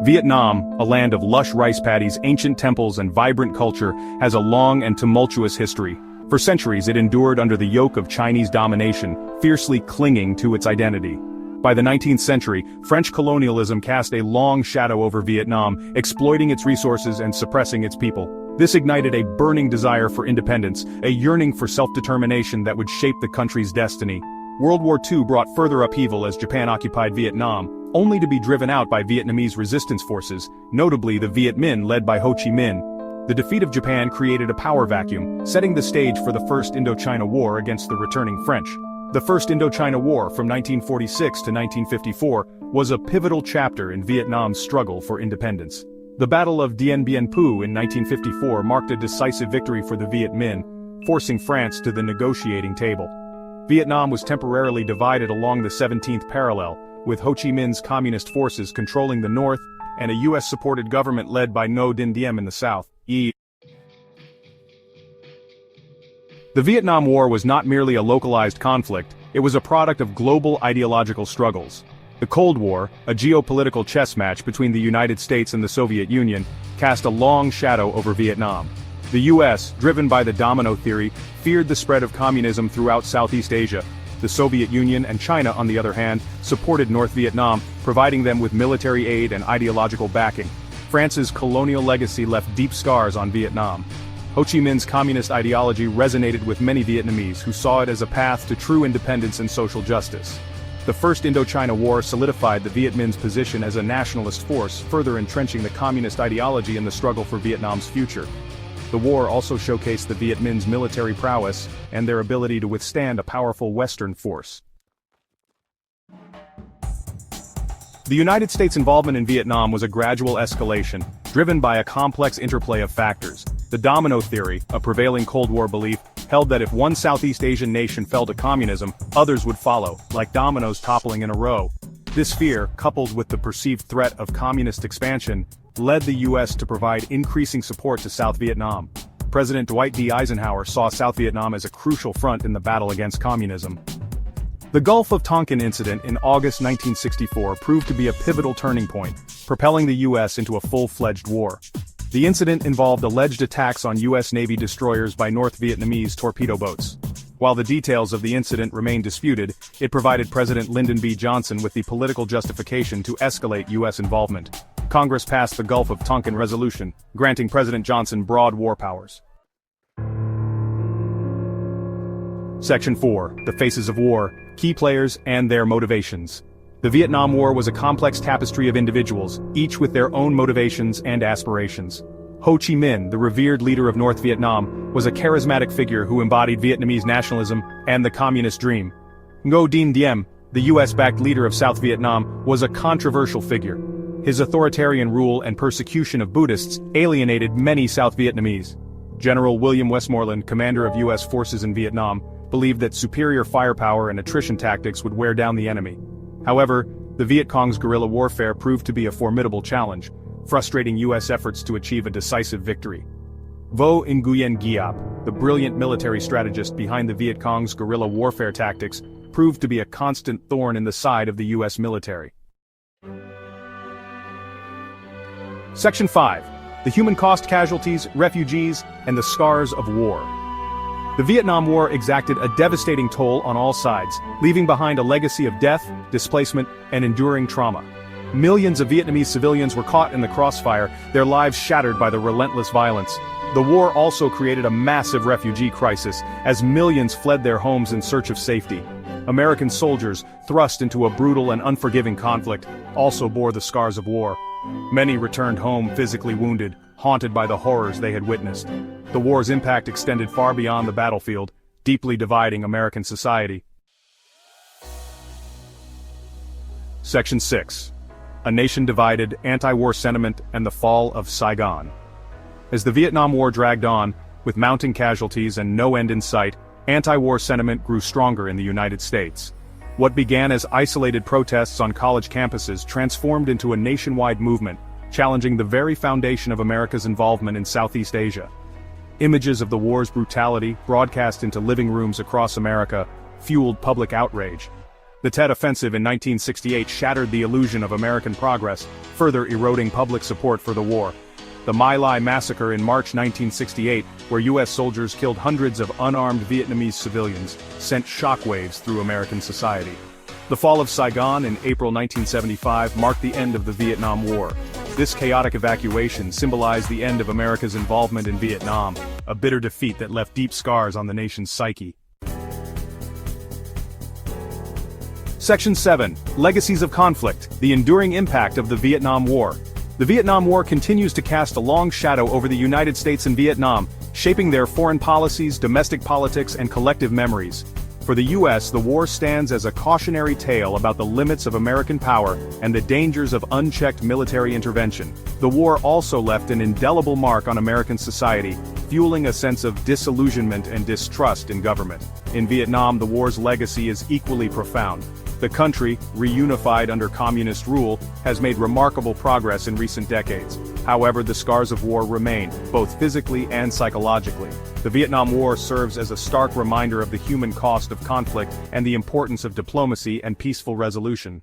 Vietnam, a land of lush rice paddies, ancient temples and vibrant culture, has a long and tumultuous history. For centuries it endured under the yoke of Chinese domination, fiercely clinging to its identity. By the 19th century, French colonialism cast a long shadow over Vietnam, exploiting its resources and suppressing its people. This ignited a burning desire for independence, a yearning for self-determination that would shape the country's destiny. World War II brought further upheaval as Japan occupied Vietnam, only to be driven out by Vietnamese resistance forces, notably the Viet Minh led by Ho Chi Minh. The defeat of Japan created a power vacuum, setting the stage for the First Indochina War against the returning French. The First Indochina War from 1946 to 1954 was a pivotal chapter in Vietnam's struggle for independence. The Battle of Dien Bien Phu in 1954 marked a decisive victory for the Viet Minh, forcing France to the negotiating table. Vietnam was temporarily divided along the 17th parallel, with Ho Chi Minh's communist forces controlling the north and a US-supported government led by Ngo Dinh Diem in the south. The Vietnam War was not merely a localized conflict, it was a product of global ideological struggles. The Cold War, a geopolitical chess match between the United States and the Soviet Union, cast a long shadow over Vietnam. The US, driven by the Domino theory, feared the spread of communism throughout Southeast Asia. The Soviet Union and China, on the other hand, supported North Vietnam, providing them with military aid and ideological backing. France's colonial legacy left deep scars on Vietnam. Ho Chi Minh's communist ideology resonated with many Vietnamese who saw it as a path to true independence and social justice. The First Indochina War solidified the Viet Minh's position as a nationalist force, further entrenching the communist ideology in the struggle for Vietnam's future. The war also showcased the Viet Minh's military prowess and their ability to withstand a powerful Western force. The United States' involvement in Vietnam was a gradual escalation, driven by a complex interplay of factors. The Domino theory, a prevailing Cold War belief, held that if one Southeast Asian nation fell to communism, others would follow, like dominoes toppling in a row. This fear, coupled with the perceived threat of communist expansion, led the U.S. to provide increasing support to South Vietnam. President Dwight D. Eisenhower saw South Vietnam as a crucial front in the battle against communism. The Gulf of Tonkin incident in August 1964 proved to be a pivotal turning point, propelling the U.S. into a full-fledged war. The incident involved alleged attacks on U.S. Navy destroyers by North Vietnamese torpedo boats. While the details of the incident remain disputed, it provided President Lyndon B. Johnson with the political justification to escalate U.S. involvement. Congress passed the Gulf of Tonkin Resolution, granting President Johnson broad war powers. Section 4. The Faces of War, Key Players and Their Motivations. The Vietnam War was a complex tapestry of individuals, each with their own motivations and aspirations. Ho Chi Minh, the revered leader of North Vietnam, was a charismatic figure who embodied Vietnamese nationalism and the communist dream. Ngo Dinh Diem, the US-backed leader of South Vietnam, was a controversial figure. His authoritarian rule and persecution of Buddhists alienated many South Vietnamese. General William Westmoreland, commander of US forces in Vietnam, believed that superior firepower and attrition tactics would wear down the enemy. However, the Viet Cong's guerrilla warfare proved to be a formidable challenge, frustrating U.S. efforts to achieve a decisive victory. Vo Nguyen Giap, the brilliant military strategist behind the Viet Cong's guerrilla warfare tactics, proved to be a constant thorn in the side of the U.S. military. Section 5. The Human Cost, Casualties, Refugees, and the Scars of War. The Vietnam War exacted a devastating toll on all sides, leaving behind a legacy of death, displacement, and enduring trauma. Millions of Vietnamese civilians were caught in the crossfire, their lives shattered by the relentless violence. The war also created a massive refugee crisis, as millions fled their homes in search of safety. American soldiers, thrust into a brutal and unforgiving conflict, also bore the scars of war. Many returned home physically wounded, haunted by the horrors they had witnessed. The war's impact extended far beyond the battlefield, deeply dividing American society. Section 6. A Nation Divided, Anti-War Sentiment and the Fall of Saigon. As the Vietnam War dragged on, with mounting casualties and no end in sight, anti-war sentiment grew stronger in the United States. What began as isolated protests on college campuses transformed into a nationwide movement, challenging the very foundation of America's involvement in Southeast Asia. Images of the war's brutality, broadcast into living rooms across America, fueled public outrage. The Tet Offensive in 1968 shattered the illusion of American progress, further eroding public support for the war. The My Lai massacre in March 1968, where U.S. soldiers killed hundreds of unarmed Vietnamese civilians, sent shockwaves through American society. The fall of Saigon in April 1975 marked the end of the Vietnam War. This chaotic evacuation symbolized the end of America's involvement in Vietnam, a bitter defeat that left deep scars on the nation's psyche. Section 7. Legacies of Conflict, the Enduring Impact of the Vietnam War. The Vietnam War continues to cast a long shadow over the United States and Vietnam, shaping their foreign policies, domestic politics, and collective memories. For the U.S., the war stands as a cautionary tale about the limits of American power and the dangers of unchecked military intervention. The war also left an indelible mark on American society, fueling a sense of disillusionment and distrust in government. In Vietnam, the war's legacy is equally profound. The country, reunified under communist rule, has made remarkable progress in recent decades. However, the scars of war remain, both physically and psychologically. The Vietnam War serves as a stark reminder of the human cost of conflict and the importance of diplomacy and peaceful resolution.